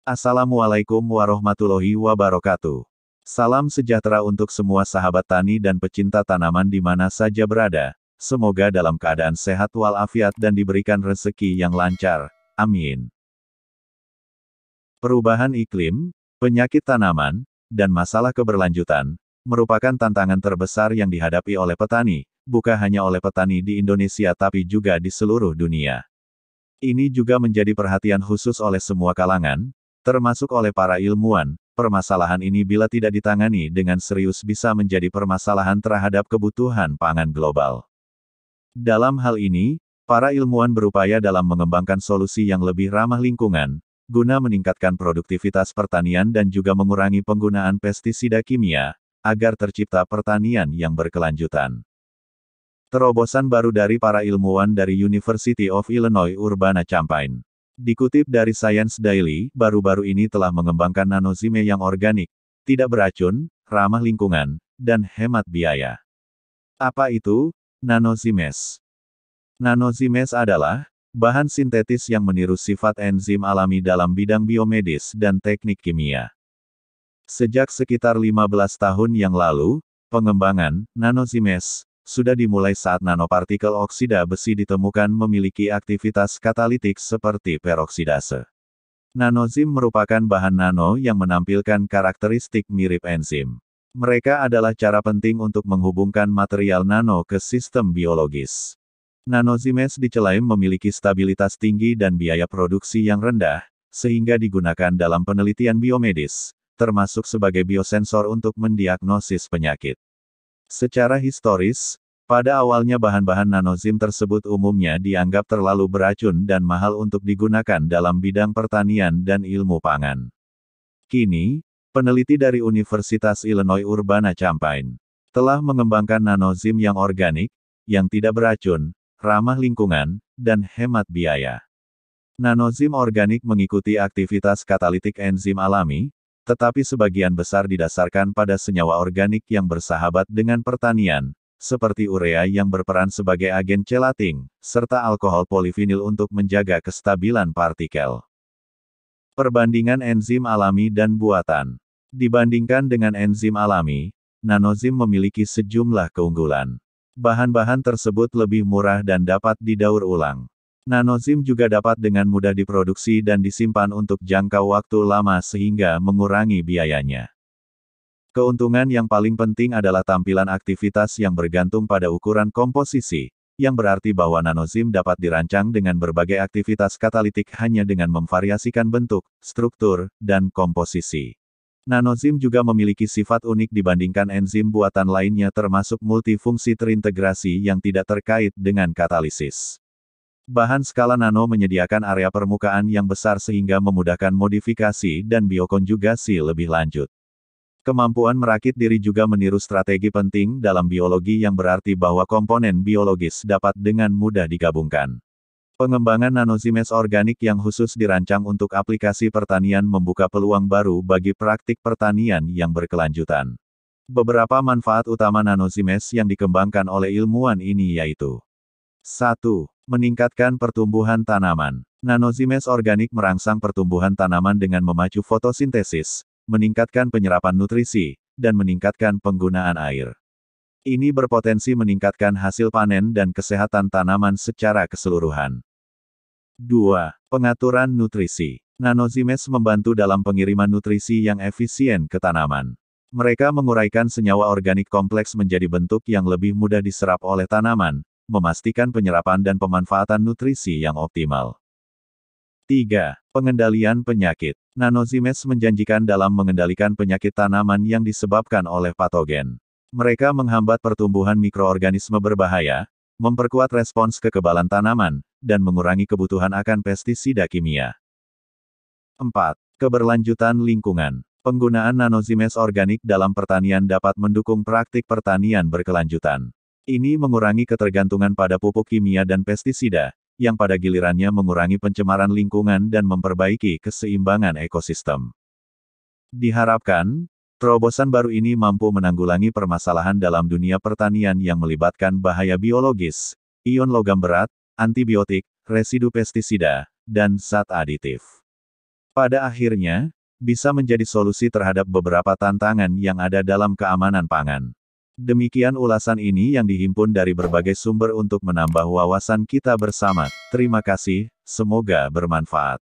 Assalamualaikum warahmatullahi wabarakatuh. Salam sejahtera untuk semua sahabat tani dan pecinta tanaman di mana saja berada. Semoga dalam keadaan sehat walafiat dan diberikan rezeki yang lancar. Amin. Perubahan iklim, penyakit tanaman, dan masalah keberlanjutan, merupakan tantangan terbesar yang dihadapi oleh petani, bukan hanya oleh petani di Indonesia tapi juga di seluruh dunia. Ini juga menjadi perhatian khusus oleh semua kalangan, termasuk oleh para ilmuwan. Permasalahan ini bila tidak ditangani dengan serius bisa menjadi permasalahan terhadap kebutuhan pangan global. Dalam hal ini, para ilmuwan berupaya dalam mengembangkan solusi yang lebih ramah lingkungan, guna meningkatkan produktivitas pertanian dan juga mengurangi penggunaan pestisida kimia, agar tercipta pertanian yang berkelanjutan. Terobosan baru dari para ilmuwan dari University of Illinois Urbana-Champaign. Dikutip dari Science Daily, baru-baru ini telah mengembangkan nanozime yang organik, tidak beracun, ramah lingkungan, dan hemat biaya. Apa itu nanozimes? Nanozimes adalah bahan sintetis yang meniru sifat enzim alami dalam bidang biomedis dan teknik kimia. Sejak sekitar 15 tahun yang lalu, pengembangan nanozimes sudah dimulai saat nanopartikel oksida besi ditemukan memiliki aktivitas katalitik seperti peroksidase. Nanozim merupakan bahan nano yang menampilkan karakteristik mirip enzim. Mereka adalah cara penting untuk menghubungkan material nano ke sistem biologis. Nanozimes diklaim memiliki stabilitas tinggi dan biaya produksi yang rendah, sehingga digunakan dalam penelitian biomedis, termasuk sebagai biosensor untuk mendiagnosis penyakit. Secara historis, pada awalnya bahan-bahan nanozim tersebut umumnya dianggap terlalu beracun dan mahal untuk digunakan dalam bidang pertanian dan ilmu pangan. Kini, peneliti dari Universitas Illinois Urbana-Champaign telah mengembangkan nanozim yang organik, yang tidak beracun, ramah lingkungan, dan hemat biaya. Nanozim organik mengikuti aktivitas katalitik enzim alami, tetapi sebagian besar didasarkan pada senyawa organik yang bersahabat dengan pertanian, seperti urea yang berperan sebagai agen chelating, serta alkohol polivinil untuk menjaga kestabilan partikel. Perbandingan enzim alami dan buatan. Dibandingkan dengan enzim alami, nanozim memiliki sejumlah keunggulan. Bahan-bahan tersebut lebih murah dan dapat didaur ulang. Nanozim juga dapat dengan mudah diproduksi dan disimpan untuk jangka waktu lama sehingga mengurangi biayanya. Keuntungan yang paling penting adalah tampilan aktivitas yang bergantung pada ukuran komposisi, yang berarti bahwa nanozim dapat dirancang dengan berbagai aktivitas katalitik hanya dengan memvariasikan bentuk, struktur, dan komposisi. Nanozim juga memiliki sifat unik dibandingkan enzim buatan lainnya termasuk multifungsi terintegrasi yang tidak terkait dengan katalisis. Bahan skala nano menyediakan area permukaan yang besar sehingga memudahkan modifikasi dan biokonjugasi lebih lanjut. Kemampuan merakit diri juga meniru strategi penting dalam biologi yang berarti bahwa komponen biologis dapat dengan mudah digabungkan. Pengembangan nanozimes organik yang khusus dirancang untuk aplikasi pertanian membuka peluang baru bagi praktik pertanian yang berkelanjutan. Beberapa manfaat utama nanozimes yang dikembangkan oleh ilmuwan ini yaitu 1. Meningkatkan pertumbuhan tanaman. Nanozimes organik merangsang pertumbuhan tanaman dengan memacu fotosintesis, meningkatkan penyerapan nutrisi, dan meningkatkan penggunaan air. Ini berpotensi meningkatkan hasil panen dan kesehatan tanaman secara keseluruhan. 2. Pengaturan nutrisi. Nanozimes membantu dalam pengiriman nutrisi yang efisien ke tanaman. Mereka menguraikan senyawa organik kompleks menjadi bentuk yang lebih mudah diserap oleh tanaman, memastikan penyerapan dan pemanfaatan nutrisi yang optimal. 3. Pengendalian penyakit. Nanozimes menjanjikan dalam mengendalikan penyakit tanaman yang disebabkan oleh patogen. Mereka menghambat pertumbuhan mikroorganisme berbahaya, memperkuat respons kekebalan tanaman, dan mengurangi kebutuhan akan pestisida kimia. 4. Keberlanjutan lingkungan. Penggunaan nanozimes organik dalam pertanian dapat mendukung praktik pertanian berkelanjutan. Ini mengurangi ketergantungan pada pupuk kimia dan pestisida, yang pada gilirannya mengurangi pencemaran lingkungan dan memperbaiki keseimbangan ekosistem. Diharapkan, terobosan baru ini mampu menanggulangi permasalahan dalam dunia pertanian yang melibatkan bahaya biologis, ion logam berat, antibiotik, residu pestisida, dan zat aditif. pada akhirnya, bisa menjadi solusi terhadap beberapa tantangan yang ada dalam keamanan pangan. Demikian ulasan ini yang dihimpun dari berbagai sumber untuk menambah wawasan kita bersama. Terima kasih, semoga bermanfaat.